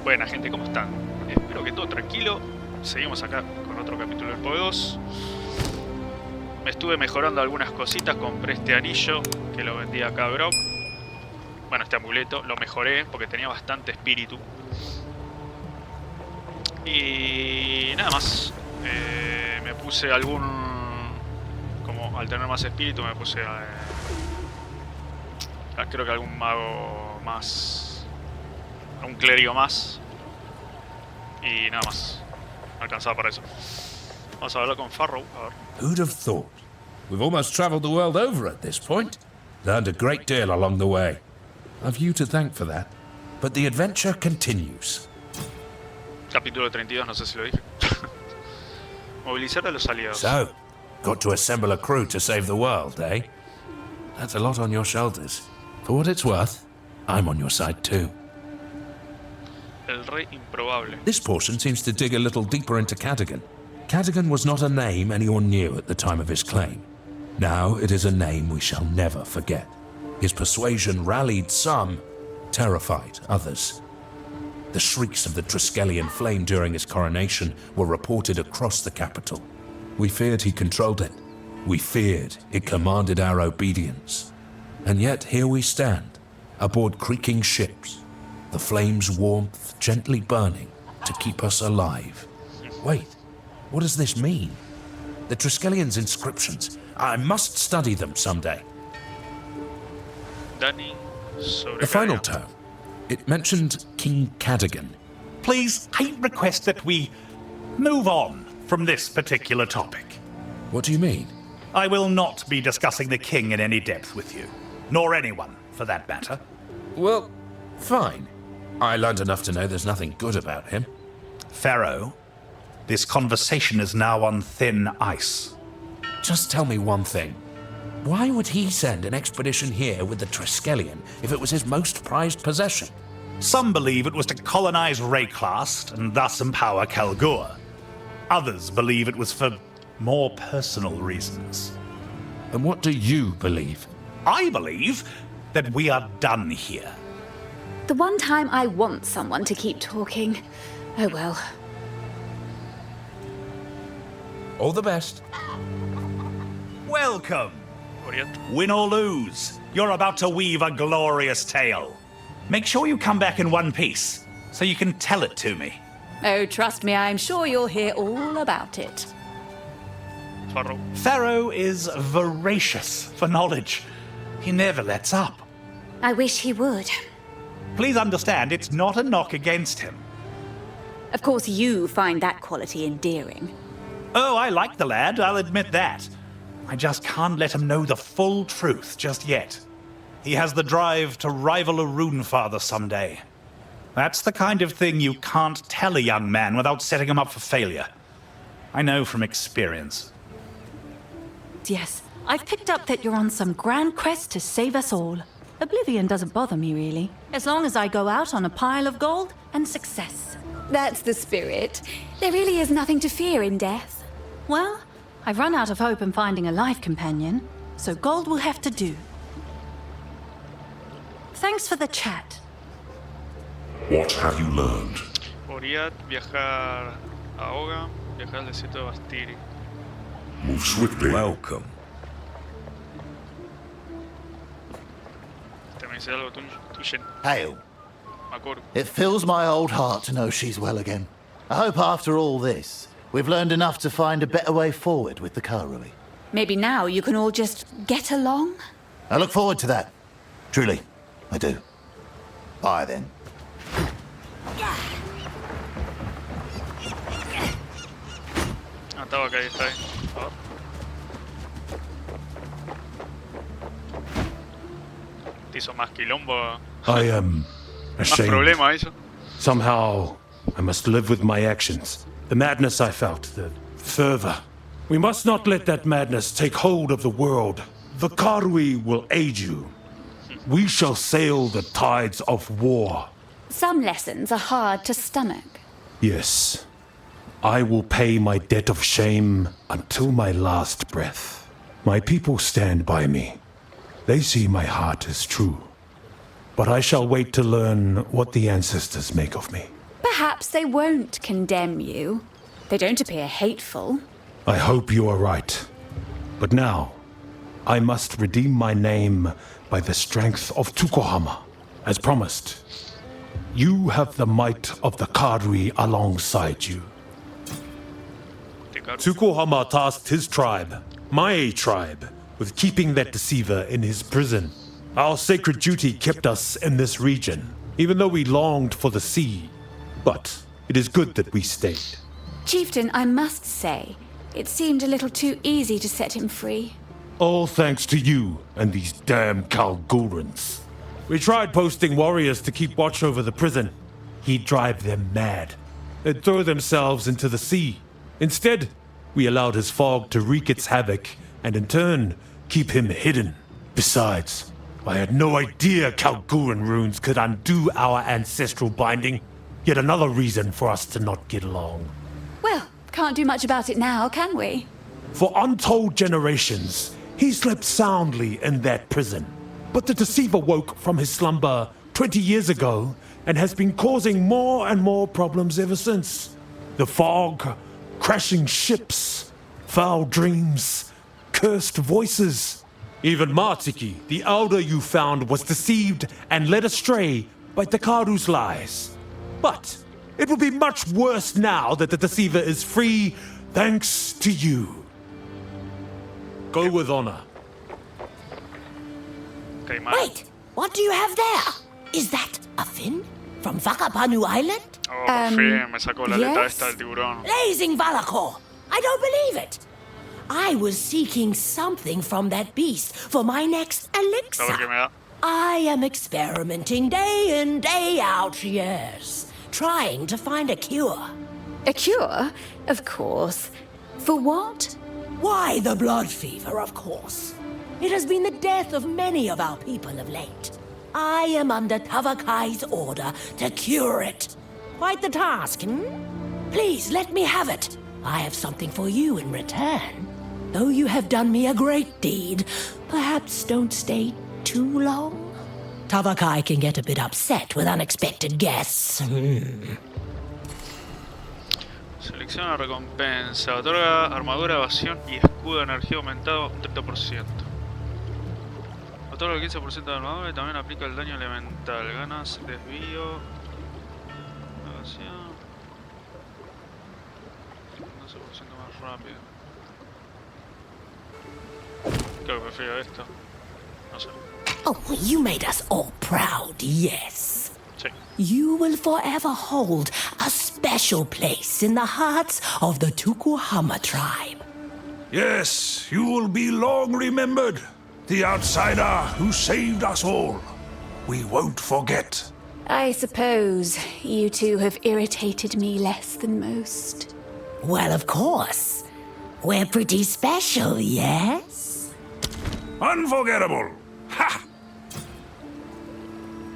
Buena gente, ¿cómo están? Espero que todo tranquilo. Seguimos acá con otro capítulo del juego 2. Me estuve mejorando algunas cositas. Compré este anillo que lo vendí acá a Brock. Bueno, este amuleto lo mejoré porque tenía bastante espíritu. Y nada más. Me puse algún... Como al tener más espíritu me puse... creo que algún mago más... Un clérigo más. Y nada más. Me alcanzaba para eso. Vamos a hablar con Farrow. A ver. Who'd have thought? We've almost travelled the world over at this point. Learned a great deal along the way. I've you to thank for that. But the adventure continues. Capítulo 32, no sé si lo dije. Movilizar a los aliados. So, got to assemble a crew to save the world, eh? That's a lot on your shoulders. For what it's worth, I'm on your side too. El rey improbable. This portion seems to dig a little deeper into Cadogan. Cadogan was not a name anyone knew at the time of his claim. Now it is a name we shall never forget. His persuasion rallied some, terrified others. The shrieks of the Triskelion flame during his coronation were reported across the capital. We feared he controlled it. We feared it commanded our obedience. And yet here we stand, aboard creaking ships, the flame's warmth gently burning to keep us alive. Wait, what does this mean? The Triskelion's inscriptions. I must study them someday. The final term. It mentioned King Cadogan. Please, I request that we move on from this particular topic. What do you mean? I will not be discussing the king in any depth with you, nor anyone, for that matter. Well, fine. I learned enough to know there's nothing good about him. Pharaoh, this conversation is now on thin ice. Just tell me one thing. Why would he send an expedition here with the Triskelion if it was his most prized possession? Some believe it was to colonize Reclutar and thus empower Kalgur. Others believe it was for more personal reasons. And what do you believe? I believe that we are done here. The one time I want someone to keep talking. Oh well. All the best. Welcome. Win or lose, you're about to weave a glorious tale. Make sure you come back in one piece, so you can tell it to me. Oh, trust me, I'm sure you'll hear all about it. Pharaoh is voracious for knowledge. He never lets up. I wish he would. Please understand, it's not a knock against him. Of course, you find that quality endearing. Oh, I like the lad, I'll admit that. I just can't let him know the full truth just yet. He has the drive to rival a Runefather someday. That's the kind of thing you can't tell a young man without setting him up for failure. I know from experience. Yes, I've picked up that you're on some grand quest to save us all. Oblivion doesn't bother me, really, as long as I go out on a pile of gold and success. That's the spirit. There really is nothing to fear in death. Well, I've run out of hope in finding a life companion, so gold will have to do. Thanks for the chat. What have you learned? Oriat, viajar a Oga, viajar al desierto de Bastiri. Move swiftly. Welcome. Te me dice algo tuyo. Hail. Me acuerdo. It fills my old heart to know she's well again. I hope after all this, we've learned enough to find a better way forward with the Karui. Maybe now you can all just get along? I look forward to that. Truly, I do. Bye then. Estaba acá, está ahí. A ver. Te hizo más quilombo. I am Más ashamed. problema eso. Somehow, I must live with my actions. The madness I felt, the fervor. We must not let that madness take hold of the world. The Karui will aid you. We shall sail the tides of war. Some lessons are hard to stomach. Yes. I will pay my debt of shame until my last breath. My people stand by me. They see my heart is true. But I shall wait to learn what the ancestors make of me. Perhaps they won't condemn you. They don't appear hateful. I hope you are right. But now, I must redeem my name by the strength of Tukohama. As promised, you have the might of the Karui alongside you. Tukohama tasked his tribe, my tribe, with keeping that deceiver in his prison. Our sacred duty kept us in this region, even though we longed for the sea. But it is good that we stayed. Chieftain, I must say, it seemed a little too easy to set him free. All thanks to you and these damn Kalgurans. We tried posting warriors to keep watch over the prison. He'd drive them mad. They'd throw themselves into the sea. Instead, we allowed his fog to wreak its havoc and in turn, keep him hidden. Besides, I had no idea Kalguran runes could undo our ancestral binding. Yet another reason for us to not get along. Well, can't do much about it now, can we? For untold generations, he slept soundly in that prison. But the deceiver woke from his slumber 20 years ago and has been causing more and more problems ever since. The fog, crashing ships, foul dreams, cursed voices. Even Martiki, the elder you found, was deceived and led astray by Takaru's lies. But it will be much worse now that the deceiver is free thanks to you. Go with honor. Okay, man. Wait, what do you have there? Is that a fin from Vakapanu Island? Oh, por fin, me sacó la aleta esta del tiburón. Blazing Valakor! I don't believe it! I was seeking something from that beast for my next elixir. A ver qué me da. I am experimenting day in, day out, yes. Trying to find a cure. A cure? Of course. For what? Why, the blood fever, of course. It has been the death of many of our people of late. I am under Tavakai's order to cure it. Quite the task, Please, let me have it. I have something for you in return. Though you have done me a great deed, perhaps don't stay too long. Tavakai can get a bit upset with unexpected guests. Selecciona recompensa. Otorga armadura, evasión y escudo de energía aumentado un 30%. Otorga el 15% de armadura y también aplica el daño elemental. Ganas desvío. Evasión. 12% más rápido. Creo que prefiero esto. No sé. Oh, you made us all proud, yes. Sí. You will forever hold a special place in the hearts of the Tukuhama tribe. Yes, you will be long remembered. The outsider who saved us all. We won't forget. I suppose you two have irritated me less than most. Well, of course. We're pretty special, yes? Unforgettable. Ha!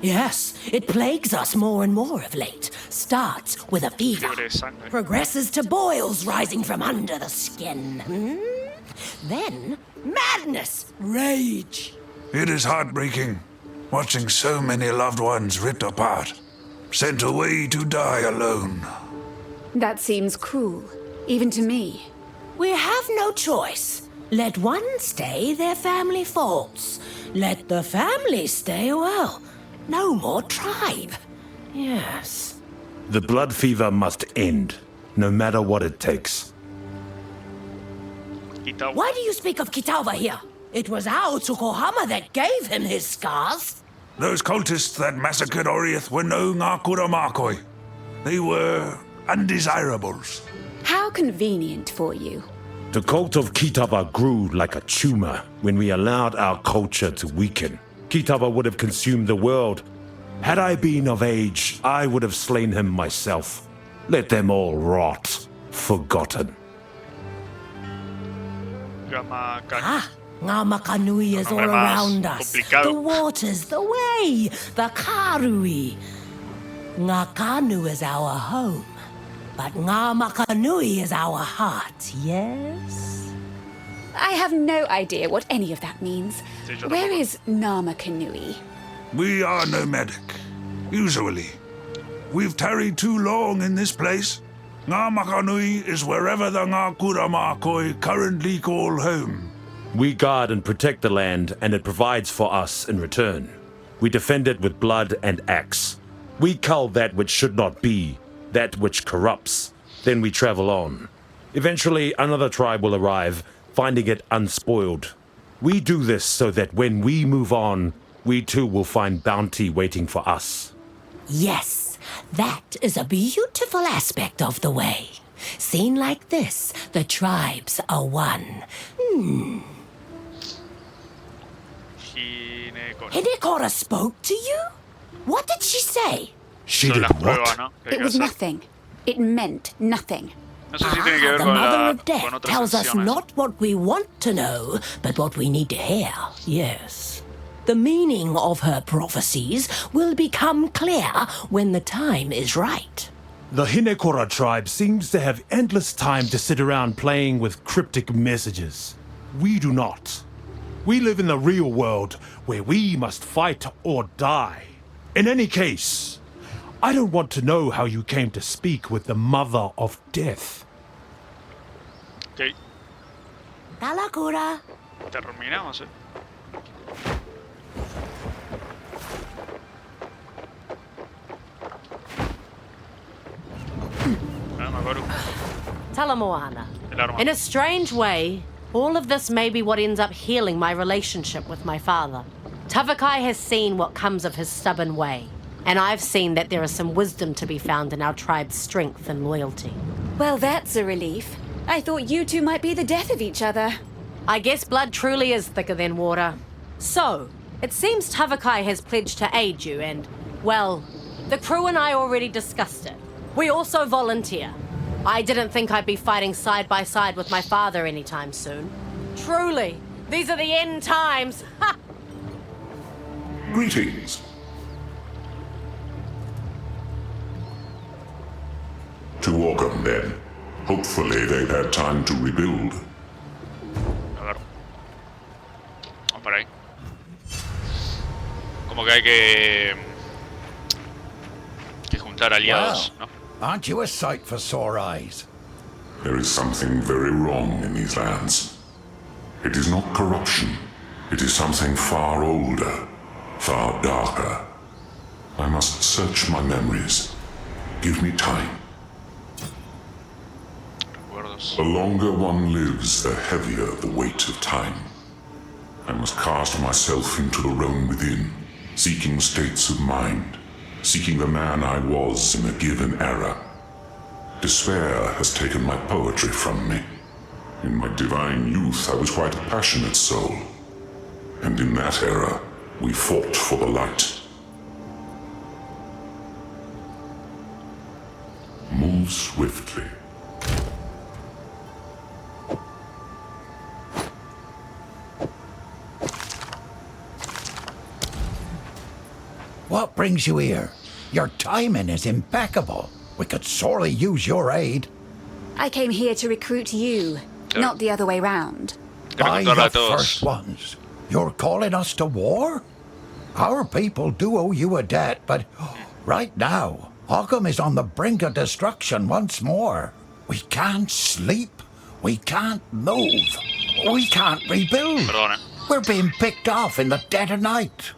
Yes, it plagues us more and more of late. Starts with a fever, Fiebre de sangre. progresses to boils rising from under the skin. Then, madness, rage. It is heartbreaking, watching so many loved ones ripped apart, sent away to die alone. That seems cruel, even to me. We have no choice. Let one stay, their family falls. Let the family stay, well, no more tribe. Yes. The blood fever must end, no matter what it takes. Quita. Why do you speak of Kitawa here? It was our Tsukuhama that gave him his scars. Those cultists that massacred Oriath were no Ngakuramakoi. They were undesirables. How convenient for you. The cult of Kitaba grew like a tumor when we allowed our culture to weaken. Kitaba would have consumed the world. Had I been of age, I would have slain him myself. Let them all rot, forgotten. Gama Ngamakanui is all Nombre más around us. complicado. The waters, the way, the Karui. Ngakanu is our home, but Ngamakanui is our heart, yes? I have no idea what any of that means. Sí, yo Where tampoco. is Nama Kanui? We are nomadic, usually. we've tarried too long in this place. Ngā Makanui is wherever the Ngā Kuramakoi currently call home. We guard and protect the land, and it provides for us in return. We defend it with blood and axe. We cull that which should not be, that which corrupts. Then we travel on. Eventually, another tribe will arrive, finding it unspoiled. We do this so that when we move on, we too will find bounty waiting for us. Yes, that is a beautiful aspect of the way. Seen like this, the tribes are one. Hinekora spoke to you? What did she say? She did what? ¿no? It was nothing. It meant nothing. No sé si tiene que ver The con Mother of con Death otras tells us secciones. not what we want to know, but what we need to hear. Yes. The meaning of her prophecies will become clear when the time is right. The Hinekora tribe seems to have endless time to sit around playing with cryptic messages. We do not. We live in the real world where we must fight or die. In any case, I don't want to know how you came to speak with the Mother of Death. Ok, Talakura. terminamos, Ah, me acuerdo. Talamoana. El arma. In a strange way, all of this may be what ends up healing my relationship with my father. Tavakai has seen what comes of his stubborn way, and I've seen that there is some wisdom to be found in our tribe's strength and loyalty. Well, that's a relief. I thought you two might be the death of each other. I guess blood truly is thicker than water. So, it seems Tavakai has pledged to aid you, and, well, the crew and I already discussed it. We also volunteer. I didn't think I'd be fighting side by side with my father anytime soon. Truly, these are the end times. Ha! Greetings. To Orcam, then. Hopefully they've had time to rebuild. A ver. Vamos para ahí. Como que hay que juntar aliados, ¿no? Aren't you a sight for sore eyes? There is something very wrong in these lands. It is not corruption. It is something far older, far darker. I must search my memories. Give me time. Recuerdos. The longer one lives, the heavier the weight of time. I must cast myself into the realm within, seeking states of mind, seeking the man I was in a given era. Despair has taken my poetry from me. In my divine youth, I was quite a passionate soul. And in that era, we fought for the light. Move swiftly. What brings you here? Your timing is impeccable. We could sorely use your aid. I came here to recruit you, not the other way round. By Reclutar a the todos. first ones. You're calling us to war? Our people do owe you a debt, but right now, Occam is on the brink of destruction once more. We can't sleep. We can't move. We can't rebuild. Perdón, We're being picked off in the dead of night.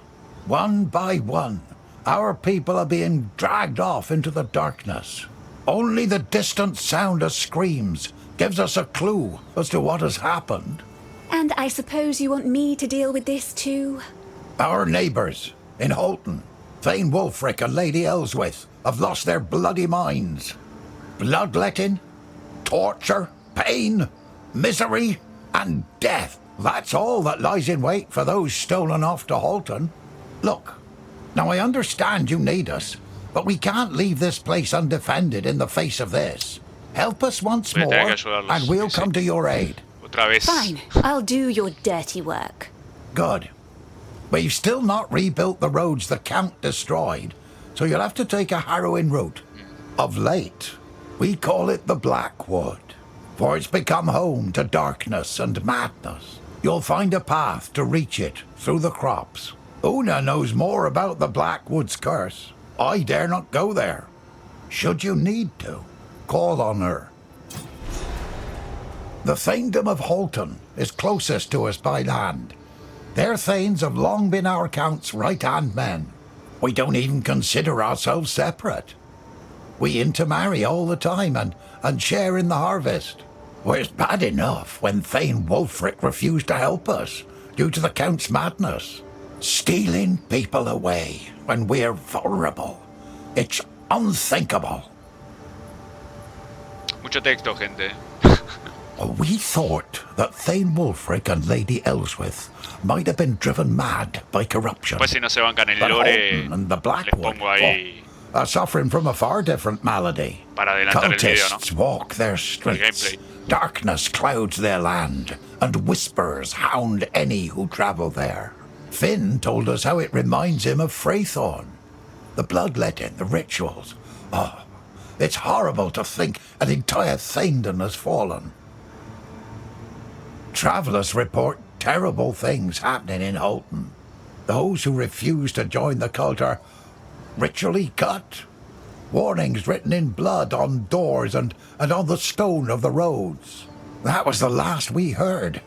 One by one, our people are being dragged off into the darkness. Only the distant sound of screams gives us a clue as to what has happened. And I suppose you want me to deal with this too? Our neighbours in Holton, Thane Wulfric and Lady Ellsworth, have lost their bloody minds. Bloodletting, torture, pain, misery, and death. That's all that lies in wait for those stolen off to Holton. Look, now I understand you need us, but we can't leave this place undefended in the face of this. Help us once Voy a more, tener que ayudarlos, and we'll sí. come to your aid. Otra vez. Fine, I'll do your dirty work. Good. We've still not rebuilt the roads the Count destroyed, so you'll have to take a harrowing route. Of late, we call it the Blackwood, for it's become home to darkness and madness. You'll find a path to reach it through the crops. Una knows more about the Blackwood's curse. I dare not go there. should you need to, call on her. The Thaindom of Holton is closest to us by land. Their Thanes have long been our Count's right-hand men. We don't even consider ourselves separate. We intermarry all the time and share in the harvest. Well, it's bad enough when Thane Wulfric refused to help us due to the Count's madness. Stealing people away when we're vulnerable. It's unthinkable. Mucho texto, gente. We thought that Thane Wulfric and Lady Ellsworth might have been driven mad by corruption. Pues si no se bancan el But lore, Holton and the les Blackwood pongo ahí are suffering from a far different malady. para adelantar el video, ¿no? Cultists walk their streets. gameplay. Darkness clouds their land, and whispers hound any who travel there. Finn told us how it reminds him of Freythorn. The bloodletting, the rituals. Oh, it's horrible to think an entire Thaindom has fallen. Travellers report terrible things happening in Holton. Those who refuse to join the cult are ritually cut. Warnings written in blood on doors and on the stone of the roads. That was the last we heard.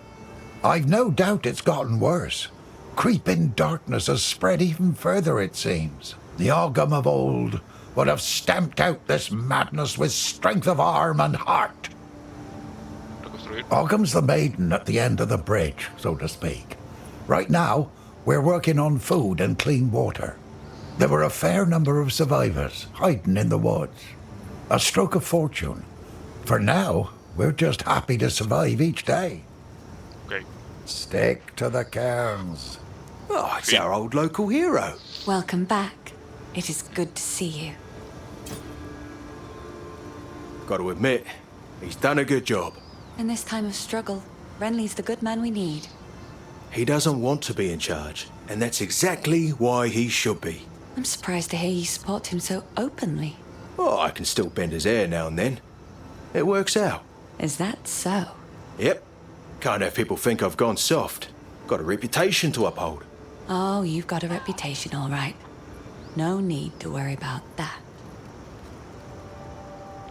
I've no doubt it's gotten worse. Creeping darkness has spread even further, it seems. The Ogham of old would have stamped out this madness with strength of arm and heart. Ogham's the maiden at the end of the bridge, so to speak. Right now, we're working on food and clean water. There were a fair number of survivors hiding in the woods. A stroke of fortune. For now, we're just happy to survive each day. Okay. Stick to the cairns. Oh, it's our old local hero. Welcome back. It is good to see you. Got to admit, he's done a good job. In this time of struggle, Renly's the good man we need. He doesn't want to be in charge, and that's exactly why he should be. I'm surprised to hear you support him so openly. Oh, I can still bend his ear now and then. It works out. Is that so? Yep. Can't have people think I've gone soft. Got a reputation to uphold. Oh, you've got a reputation, all right. No need to worry about that.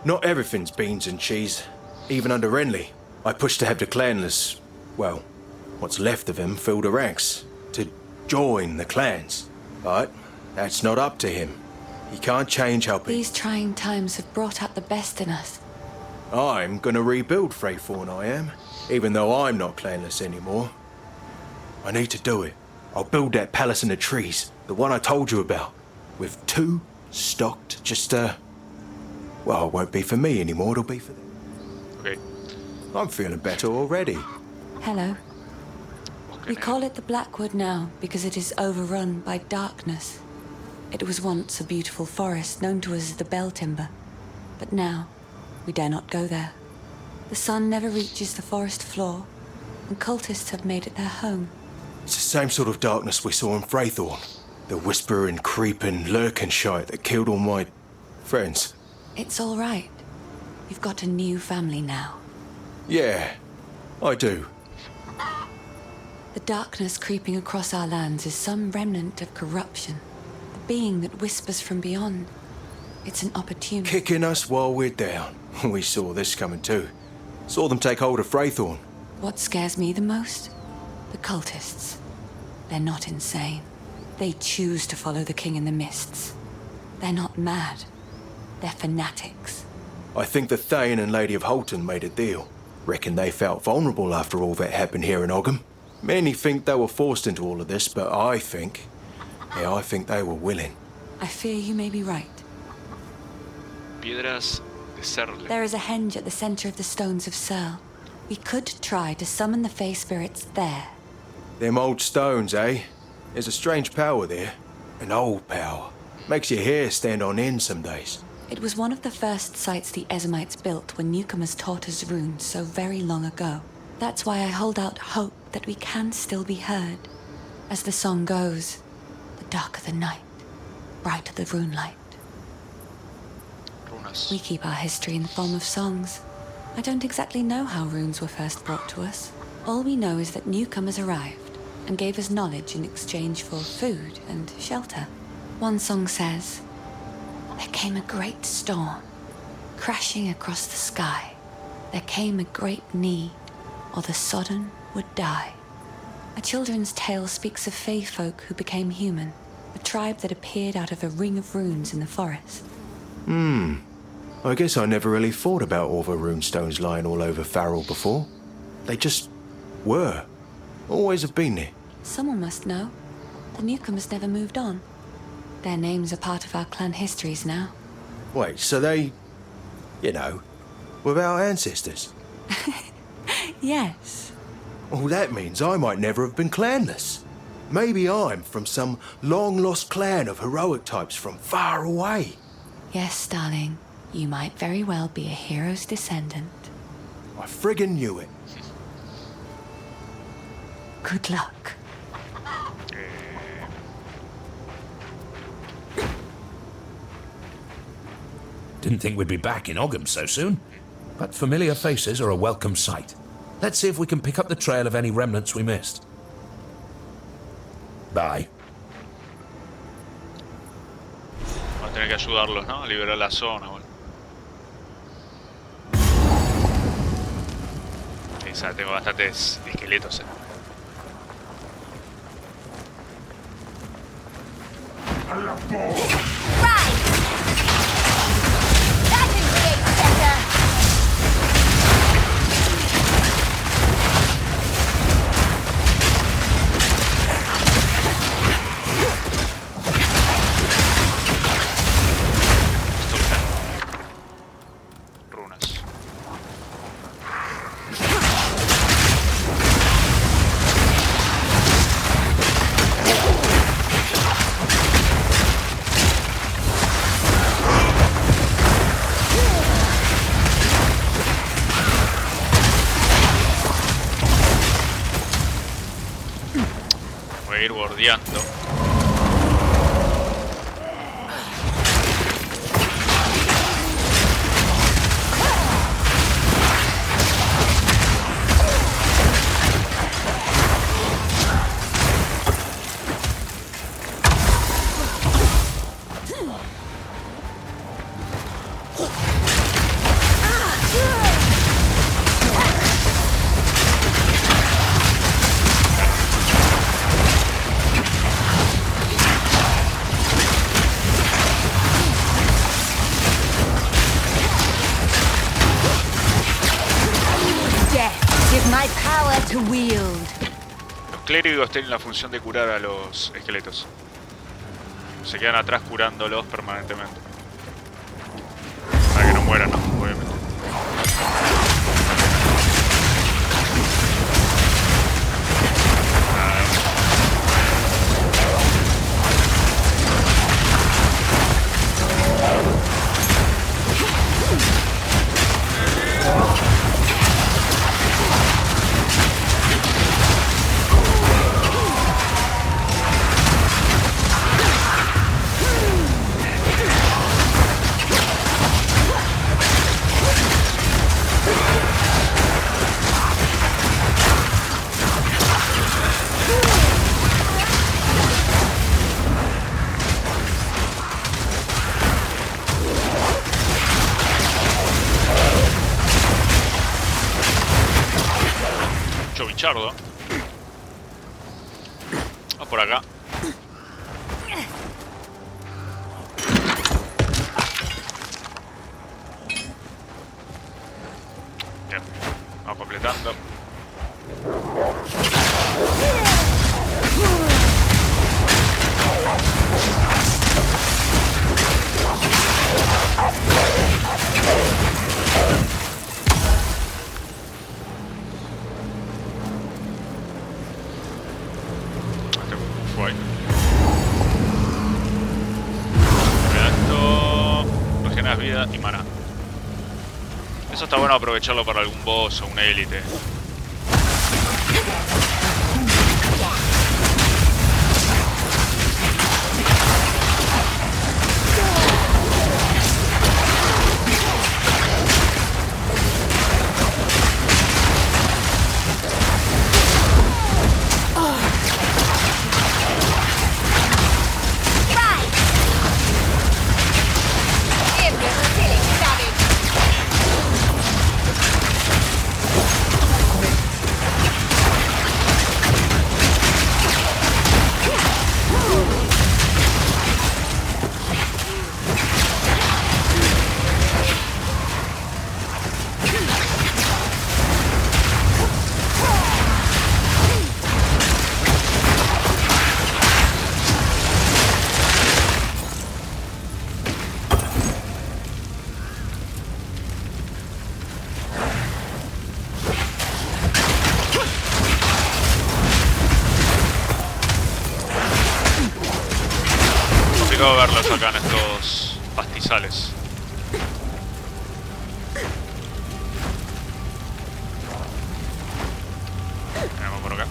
Not everything's beans and cheese. Even under Renly, I pushed to have the clanless, well, what's left of him, fill the ranks. To join the clans. But that's not up to him. He can't change how people... These trying times have brought out the best in us. I'm gonna rebuild Freythorn, I am. Even though I'm not clanless anymore. I need to do it. I'll build that palace in the trees. The one I told you about. With 2 stocked, just, well, it won't be for me anymore, it'll be for them. Okay. I'm feeling better already. Hello. Okay. We call it the Blackwood now because it is overrun by darkness. It was once a beautiful forest known to us as the Bell Timber. But now, we dare not go there. The sun never reaches the forest floor, and cultists have made it their home. It's the same sort of darkness we saw in Freythorn. The whispering, creeping, lurking shite that killed all my friends. It's all right. You've got a new family now. Yeah, I do. The darkness creeping across our lands is some remnant of corruption. The being that whispers from beyond. It's an opportunity. Kicking us while we're down. We saw this coming too. Saw them take hold of Freythorn. What scares me the most? The cultists. They're not insane. They choose to follow the King in the Mists. They're not mad. They're fanatics. I think the Thane and Lady of Holton made a deal. Reckon they felt vulnerable after all that happened here in Ogham. Many think they were forced into all of this, but I think they were willing. I fear you may be right. Piedras de Serle. There is a henge at the center of the Stones of Searle. We could try to summon the Fey spirits there. Them old stones, eh? There's a strange power there. An old power. Makes your hair stand on end some days. It was one of the first sites the Ezamites built when newcomers taught us runes so very long ago. That's why I hold out hope that we can still be heard. As the song goes, the darker the night, brighter the rune light. Runas. We keep our history in the form of songs. I don't exactly know how runes were first brought to us. All we know is that newcomers arrived and gave us knowledge in exchange for food and shelter. One song says, "The There came a great storm, crashing across the sky. There came a great need, or the sodden would die. A children's tale speaks of fae folk who became human, a tribe that appeared out of a ring of runes in the forest. I guess I never really thought about all the runestones lying all over Farrell before. They just were. Always have been there. Someone must know. The newcomers never moved on. Their names are part of our clan histories now. Wait, so they, were our ancestors? Yes. Well, that means I might never have been clanless. Maybe I'm from some long-lost clan of heroic types from far away. Yes, darling. You might very well be a hero's descendant. I friggin' knew it. Good luck. Didn't think we'd be back in Ogham so soon. But familiar faces are a welcome sight. Let's see if we can pick up the trail of any remnants we missed. Bye. Vamos a tener que ayudarlos, ¿no? A liberar la zona, bueno. Esa, tengo bastantes esqueletos, runas. Voy a ir bordeando. Los clérigos tienen la función de curar a los esqueletos. Se quedan atrás curándolos permanentemente. Para que no mueran, ¿no? Obviamente. Bichardo. Vamos por acá. Bien, vamos completando. Vida y mana. Eso está bueno aprovecharlo para algún boss o una élite. feo verlos acá en estos pastizales. Vamos por acá.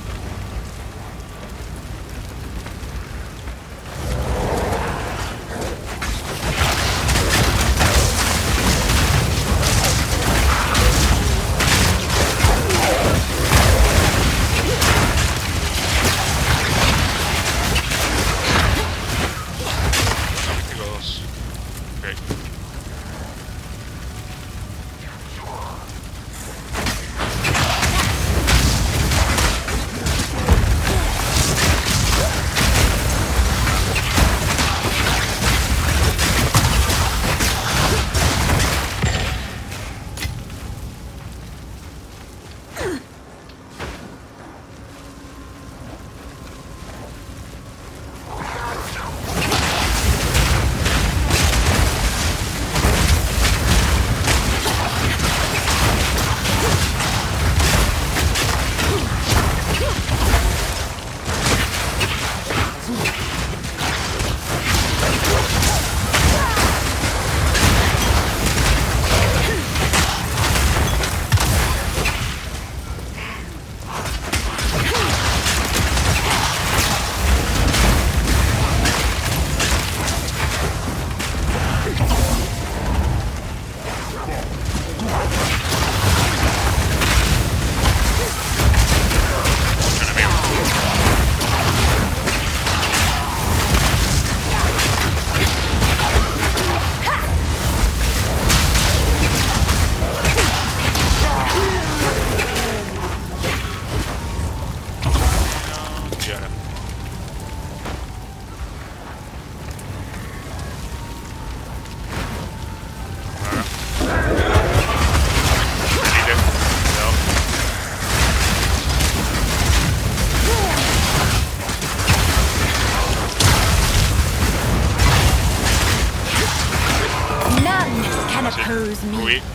Me.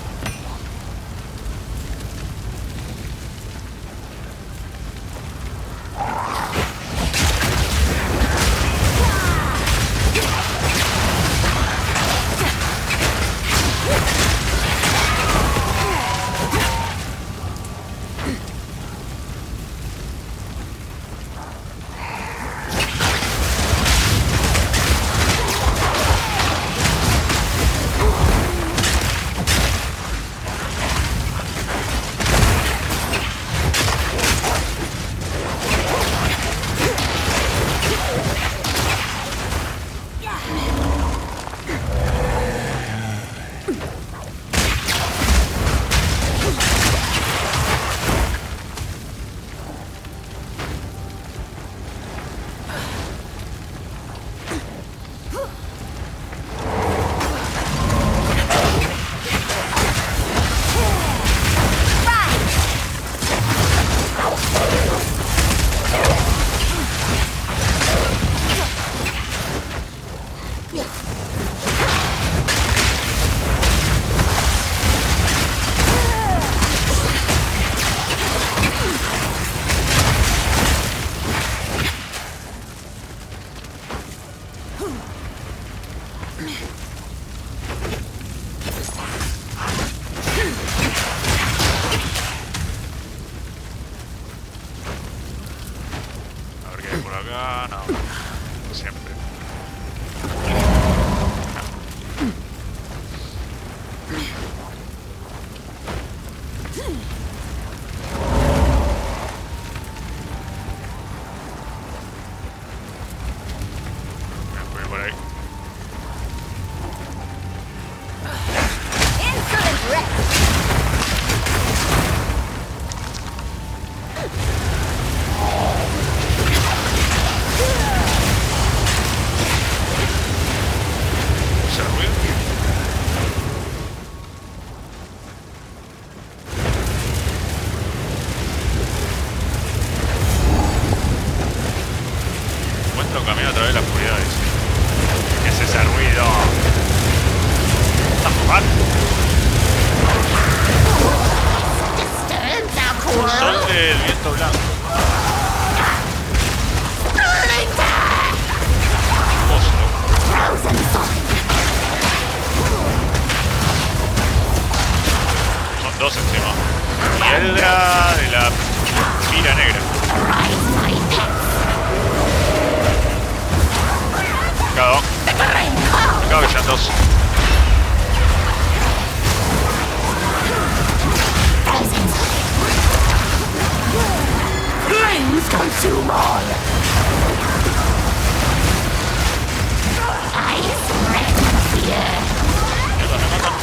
Isolde, el viento blanco. Oso. Dos encima. Y Heldra de la pira negra. Picado. Picado que sean dos. Flames consume all. I spread fear. Mierda, me matan.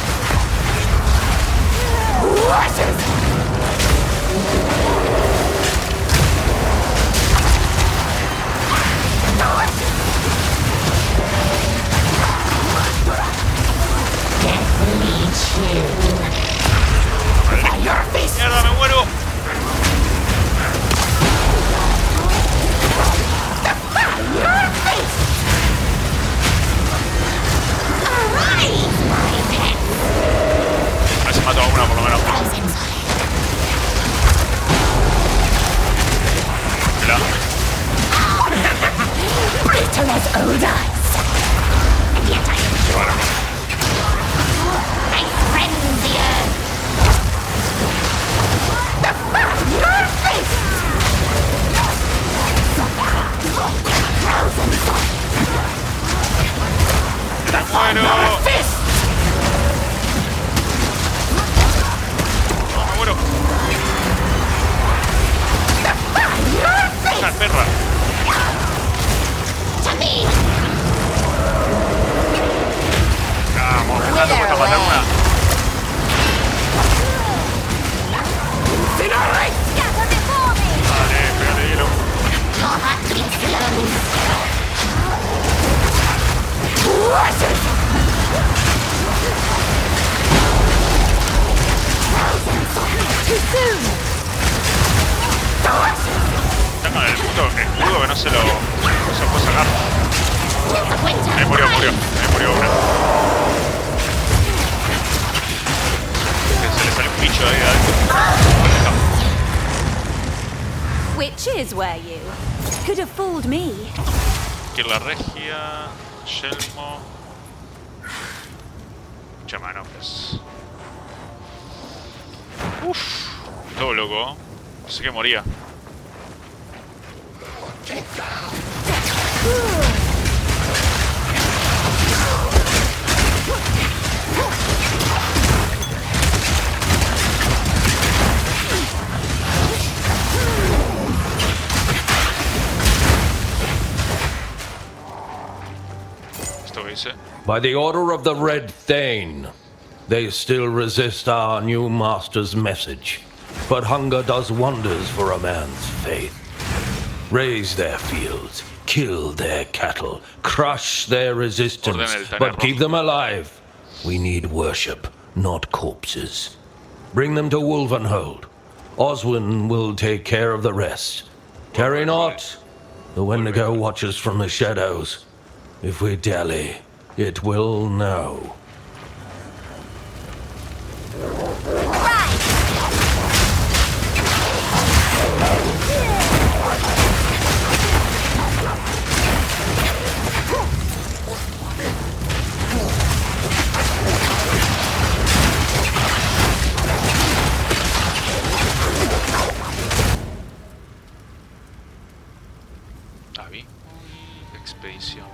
Mierda, me muero. A ver si mato a una por lo menos. Mira. Brittle as old ice. And yet I endure. I frenzy earth. The fire fist. Me muero. Fist. No, me muero. The fire fist. Esa perra. To me. Vamos, me está cuesta matar una. Vale, pégale hielo. Está con el puto escudo que no se lo puede sacar. Ahí murió una. Que se le salió un bicho ahí adentro. Witches, were you? Could have fooled me. Aquí la regia, yelmo. Mucha mano, pues. Uff, todo loco. Pensé que moría. ¿Esto qué dice? By the order of the Red Thane, they still resist our new master's message. But hunger does wonders for a man's faith. Raise their fields, kill their cattle, crush their resistance, but keep them alive. We need worship, not corpses. Bring them to Wolvenhold. Oswin will take care of the rest. Tarry not. The Wendigo watches from the shadows. If we dally, it will know. Expedición.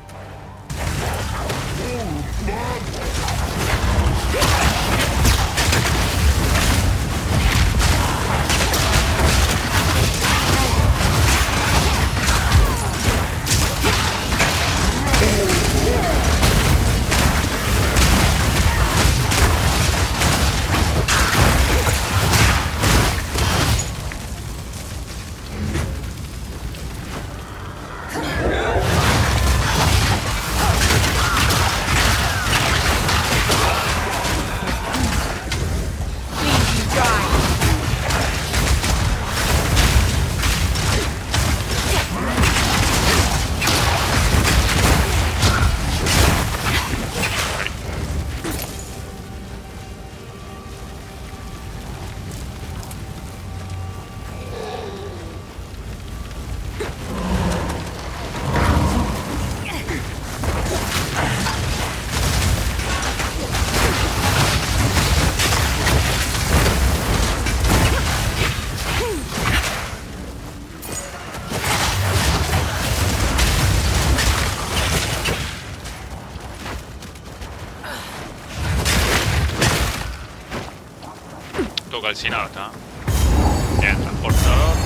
Todo calcinado está. Bien, transportador.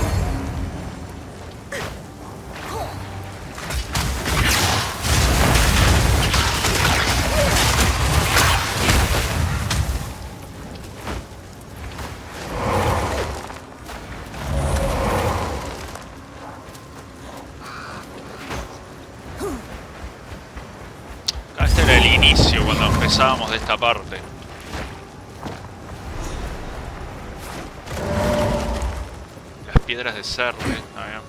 Este era el inicio cuando empezábamos de esta parte. Las piedras de cerre, está bien.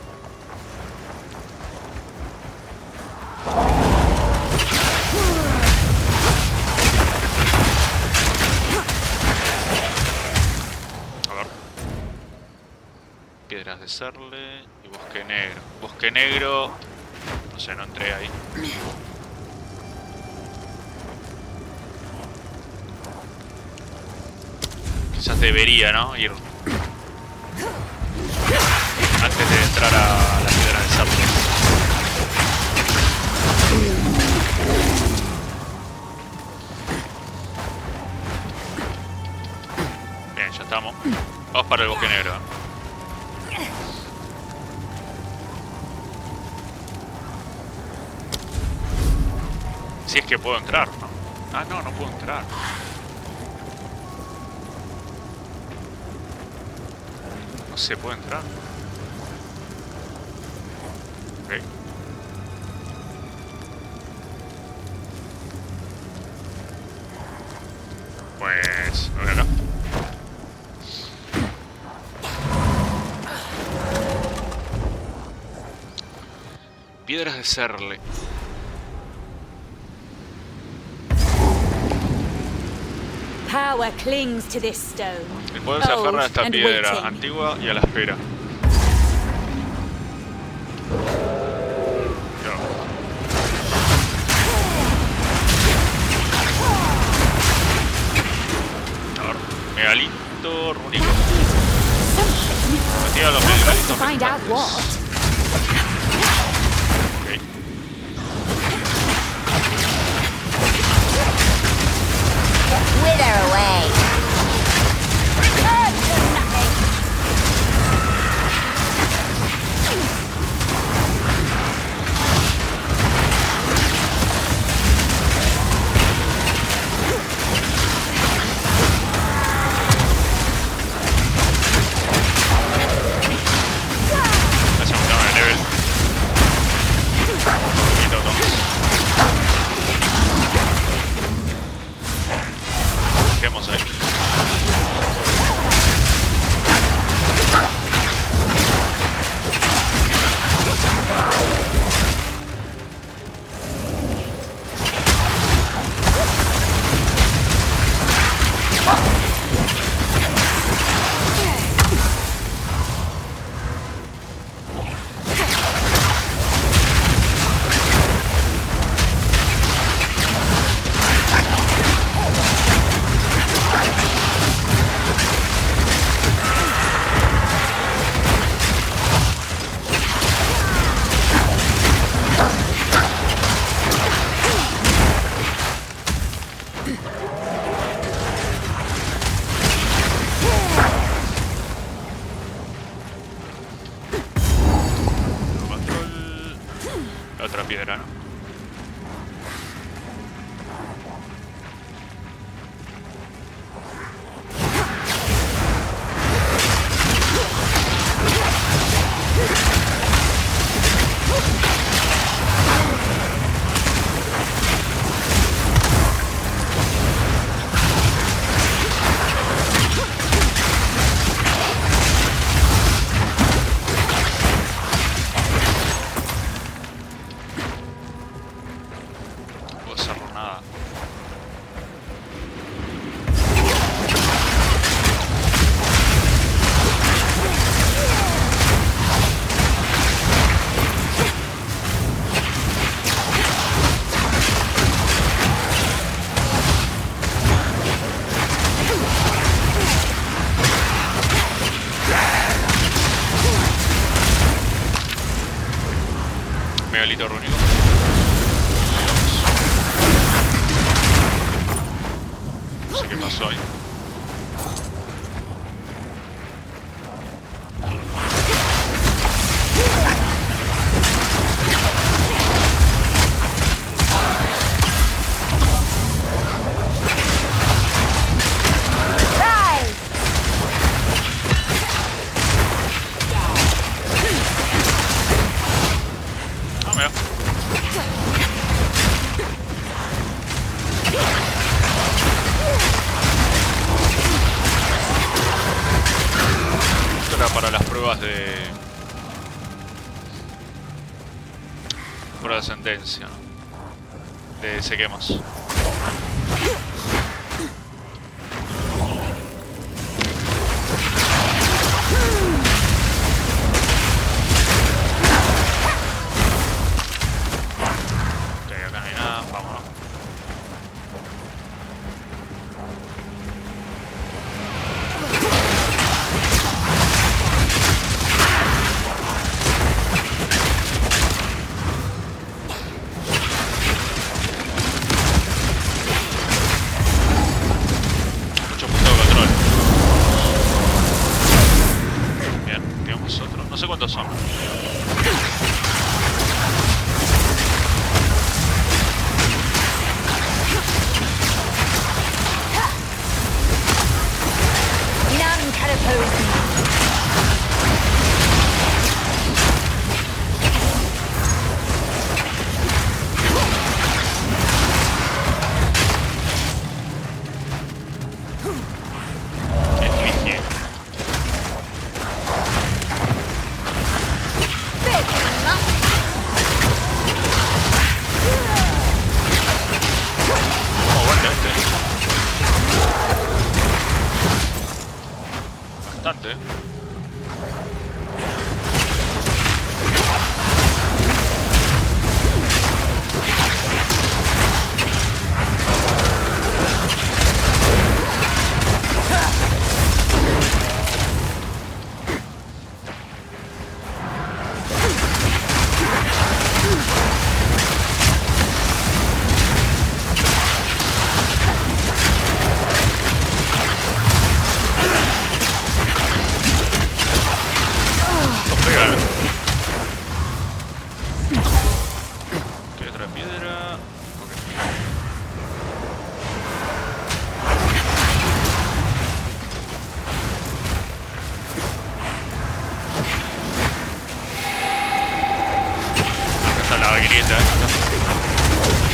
A ver. Piedras de serle y bosque negro. Bosque negro. No sé, no entré ahí. Quizás debería, ¿no? Ir antes de entrar a la piedra de cerro. Bien, ya estamos. Vamos para el bosque negro. Si es que puedo entrar, ¿no? Ah, no, no puedo entrar. No se puede entrar. Ok. Pues... a ver acá. Piedras de serle. Power clings to this stone. El poder se aferra a esta piedra antigua y a la espera. A ver, megalito rúnico. Investiga los megalitos restantes. Ok. Wither away. Piedra, ¿no? Megalito rúnico. No sé qué pasó ahí. para las pruebas de... prueba de sentencia, ¿no? De sequemos.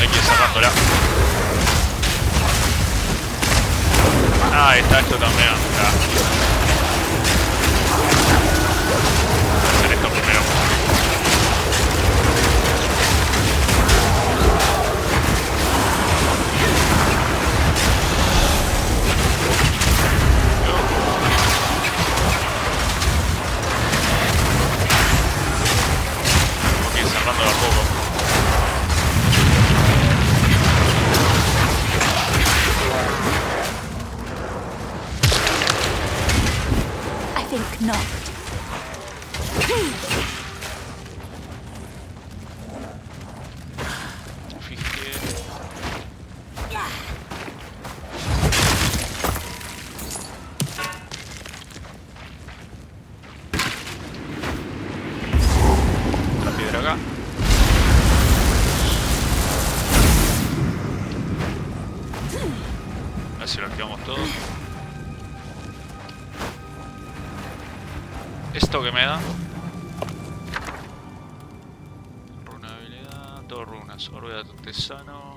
Hay que ir cerrándola. Ah, está esto también. Voy a hacer esto primero. Tengo que ir cerrando de a poco. No. La piedra acá. A ver si lo activamos todo. Esto que me da. Runa de habilidad. Todo runas. Orbe de artesano.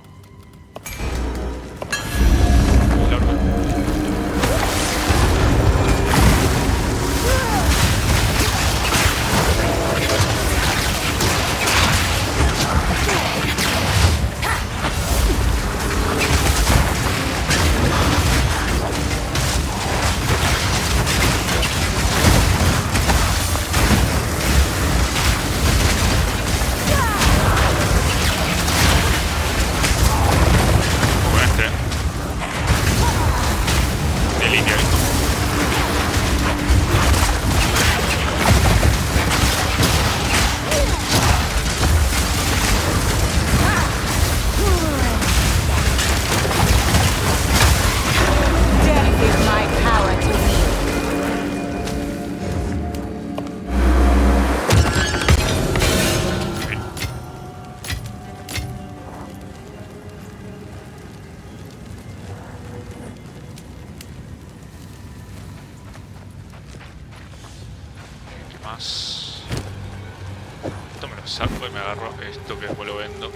Esto me lo saco y me agarro esto que después lo vendo.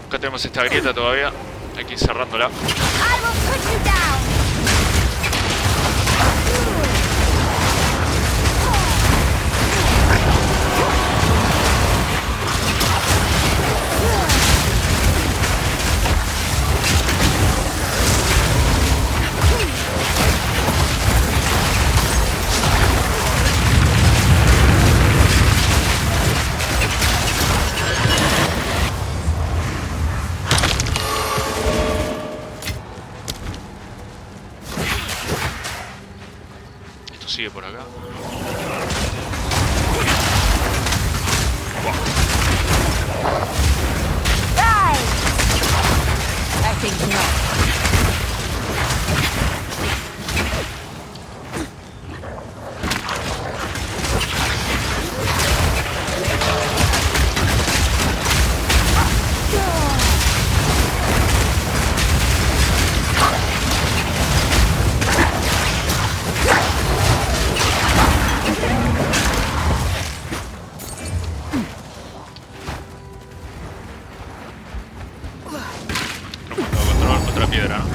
Acá tenemos esta grieta todavía. Hay que ir cerrándola. sigue por acá. I think not. Otra piedra, ¿no?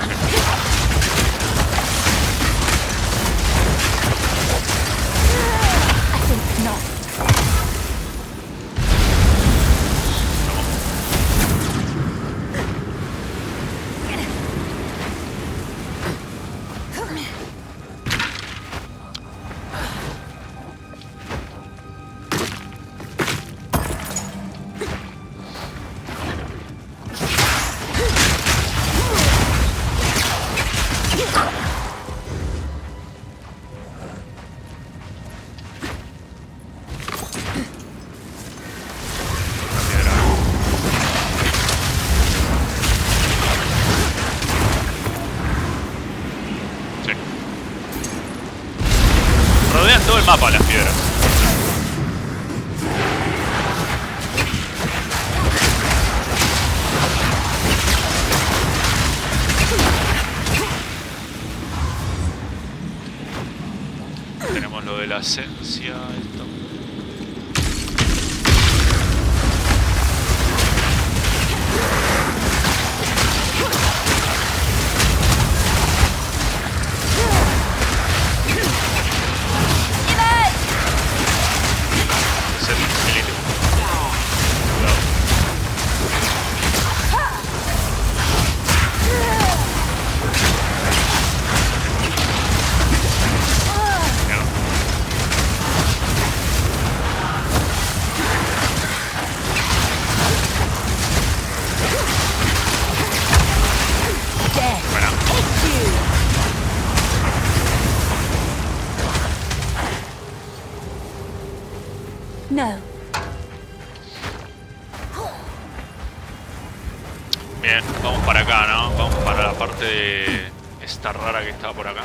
Rodean todo el mapa las piedras. Tenemos lo de la esencia, esto. No. Bien, vamos para acá, ¿no? Vamos para la parte de esta rara que está por acá.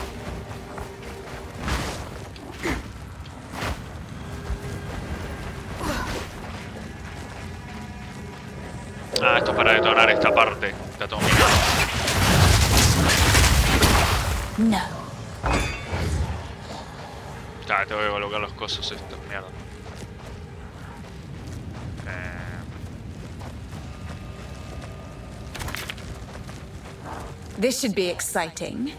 Ah, esto es para detonar esta parte. Está todo minado. No. Ah, tengo que colocar los cosos estos, mierda. This should be exciting.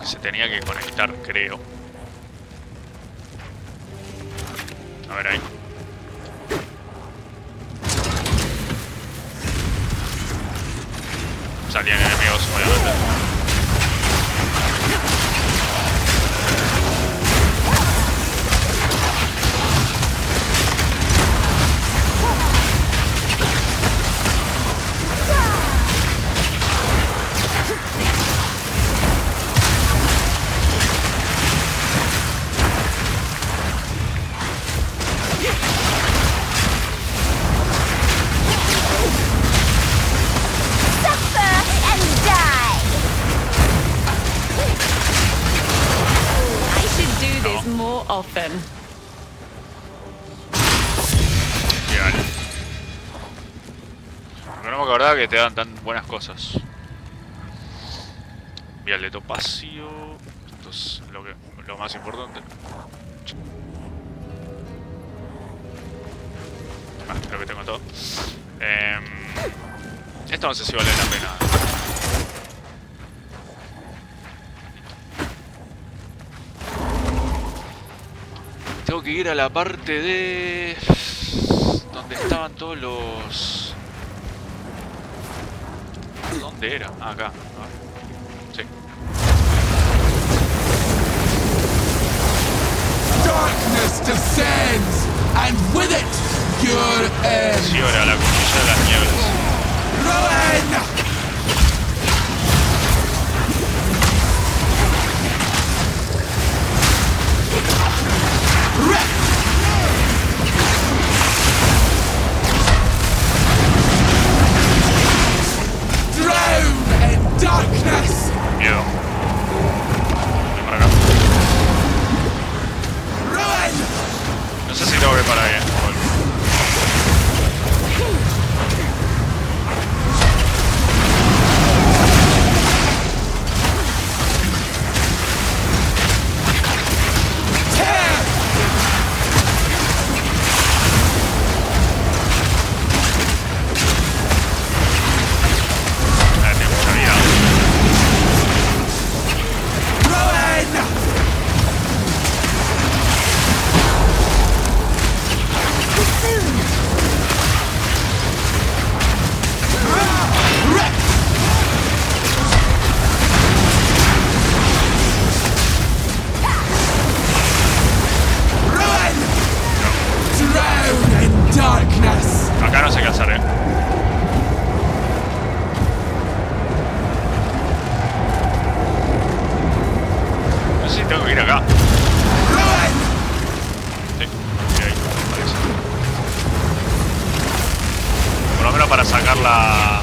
Se tenía que conectar, creo. A ver ahí. Salían enemigos, obviamente. Often. Bien. Pero no me acordaba que te dan tan buenas cosas. Vial de topacio. Esto es lo más importante. Creo que tengo todo. Esto no sé si vale la pena. Tengo que ir a la parte de... donde estaban todos los... ¿Dónde era? Ah, acá. Sí. Darkness descends, and with it, your end. Siora, la cuchilla de las nieblas. Ruin! Drown in darkness! Miedo. Ven para acá. Ruin! No sé si tengo que parar ahí, acá no sé qué hacer, No sé si tengo que ir acá. Sí, ahí, parece. Por lo menos para sacarla.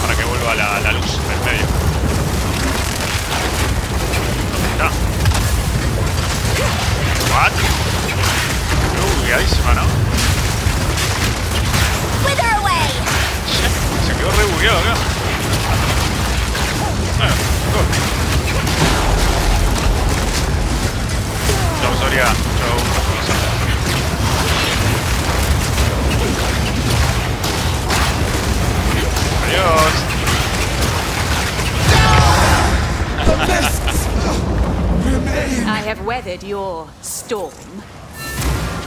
Para que vuelva la luz del medio. ¿Dónde está? ¿What? Bugueadísima, ¿no? Se quedó re bugueado acá. Bueno, chau, Soria. Chau. Adiós. I have weathered your storm.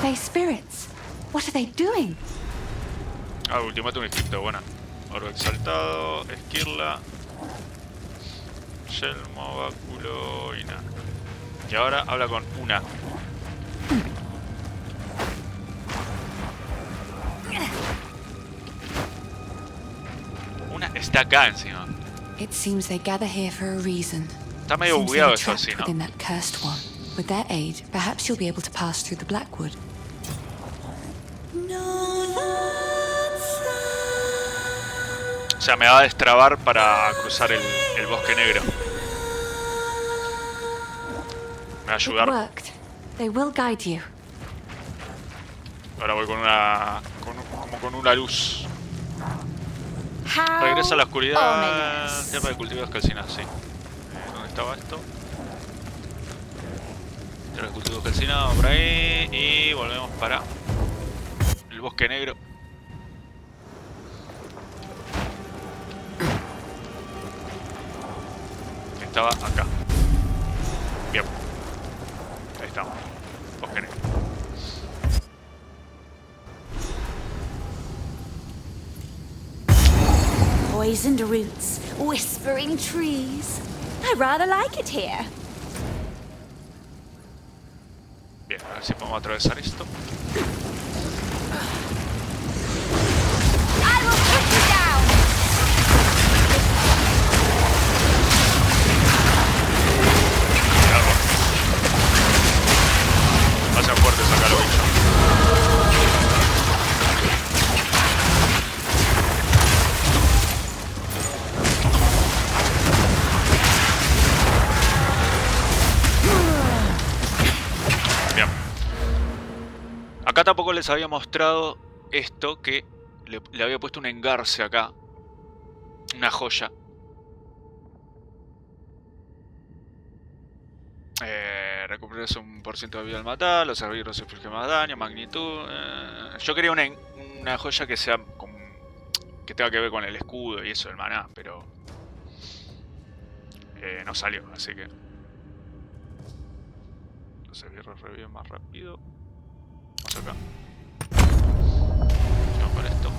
They spirits. What are they doing? Ah, ultimátum instinto, buena. Oro exaltado, esquirla, yelmo, báculo y nada. Y ahora habla con una. Una está acá encima. It seems they gather here for a reason. Está medio Seems bugueado they're esto trapped así, ¿no? within that cursed one. With their aid, perhaps you'll be able to pass through the Blackwood. O sea, me va a destrabar para cruzar el bosque negro. Me va a ayudar. It worked. They will guide you. Ahora voy con una... como con una luz. Regresa a la oscuridad. Tierra de cultivos calcinados, sí. ¿Dónde estaba esto? Tierra de cultivos calcinados por ahí. Y volvemos para el bosque negro. Estaba acá. Bien. Ahí estamos. Bosque negro. Poisoned roots, whispering trees. I rather like it here. Bien, a ver si podemos atravesar esto. I will put you down. Cuidado. Pasen fuertes acá lo bicho. Bien. Acá tampoco les había mostrado esto, que le había puesto un engarce acá. Una joya. Recuperarse un % de vida al matar, los servidores se infligen más daño, magnitud. Yo quería una joya que sea como, que tenga que ver con el escudo y eso del maná, pero no salió, así que los servidores reviven más rápido. Vamos acá. Vamos con esto.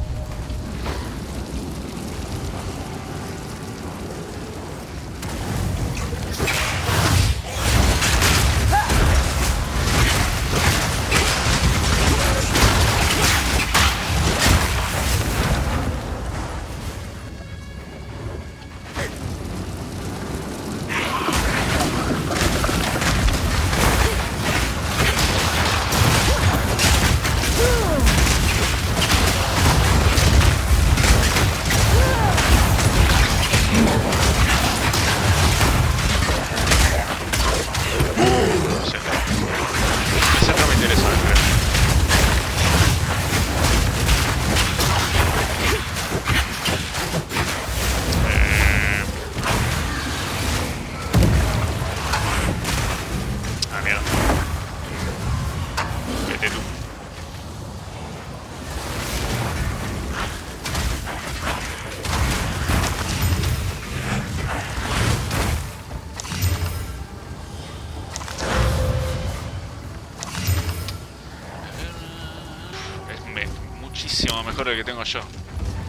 mejor el que tengo yo.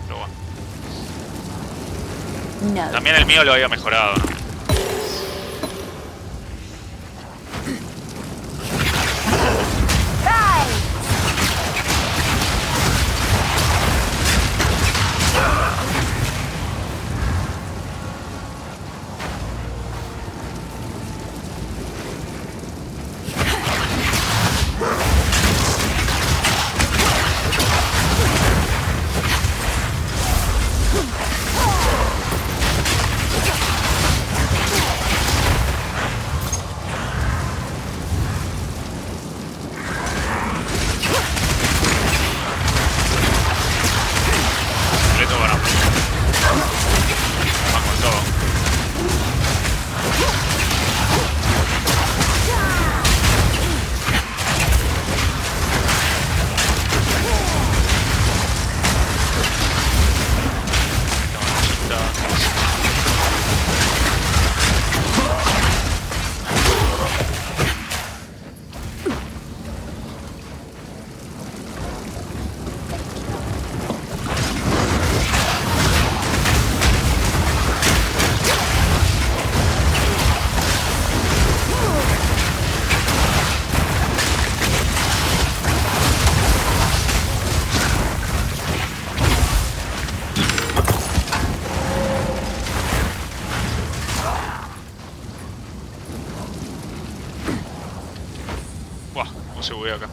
Pero bueno. No. También el mío lo había mejorado, ¿no? Se buguea acá.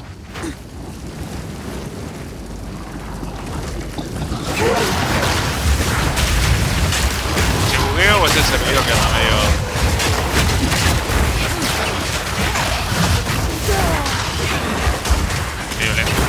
¿Se buguea o es el servidor que anda medio lento?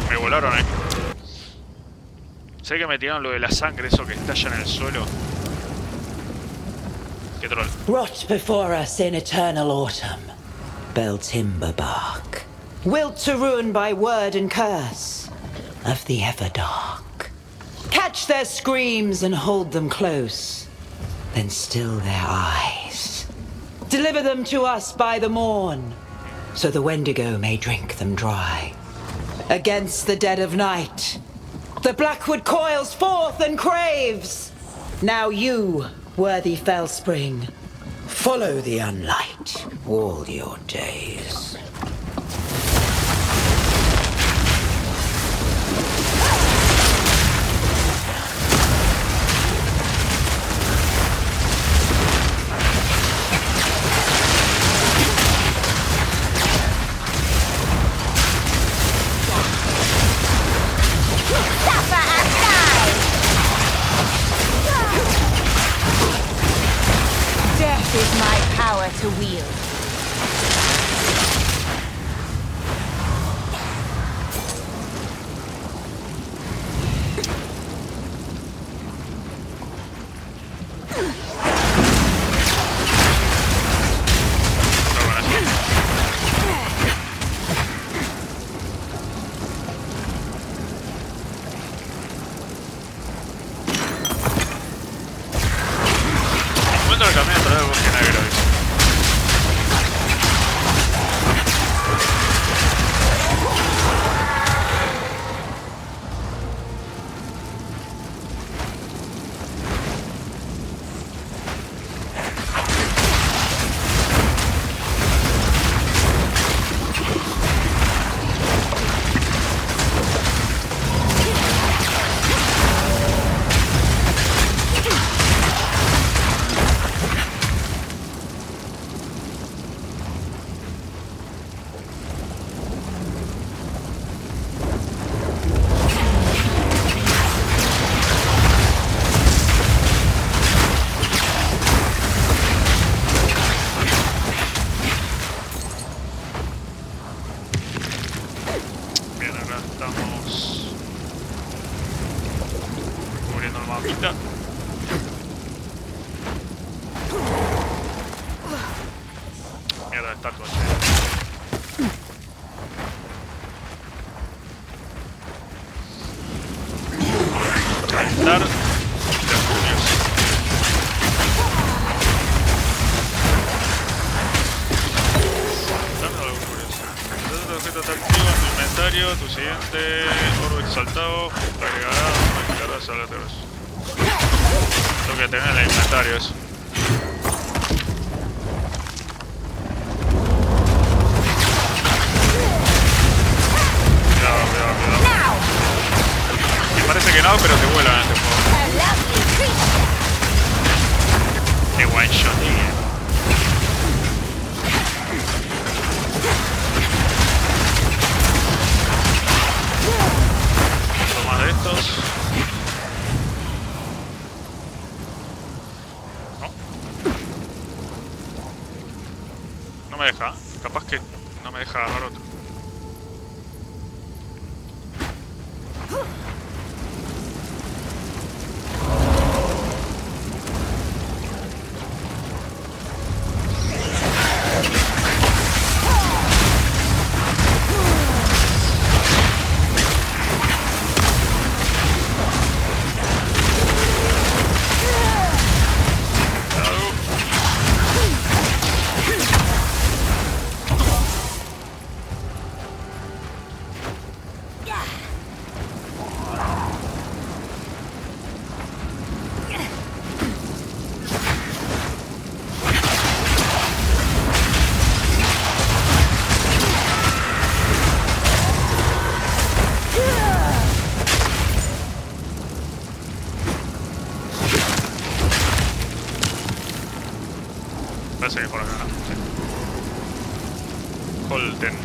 Me volaron, Sé que me tiraron lo de la sangre, eso que estalla en el suelo. Qué troll. Rot before us in eternal autumn, Beltimber bark. Wilt to ruin by word and curse of the ever dark. Catch their screams and hold them close, then still their eyes. Deliver them to us by the morn, so the Wendigo may drink them dry. Against the dead of night, the Blackwood coils forth and craves. Now you, worthy Fellspring, follow the unlight all your days. Is my power to wield. Estamos cubriendo el mapita. Mierda, estatua. Calentar. Objeto está activo en tu inventario, tu siguiente orbe exaltado te agregará una carga a la terraza. Tengo que tener en el inventario eso. Cuidado. Me parece que no, pero te vuelan en este juego. Qué one shot, tío. De estos. No me deja. Capaz que no me deja agarrar otro. Parece que por acá, ¿no? Sí. Holden.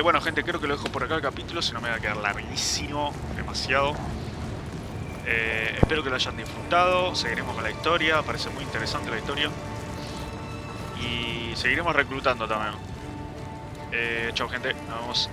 Bueno, gente, creo que lo dejo por acá el capítulo, si no me va a quedar larguísimo, demasiado. Espero que lo hayan disfrutado. Seguiremos con la historia, parece muy interesante la historia. Y seguiremos reclutando también. Chao, gente, nos vemos.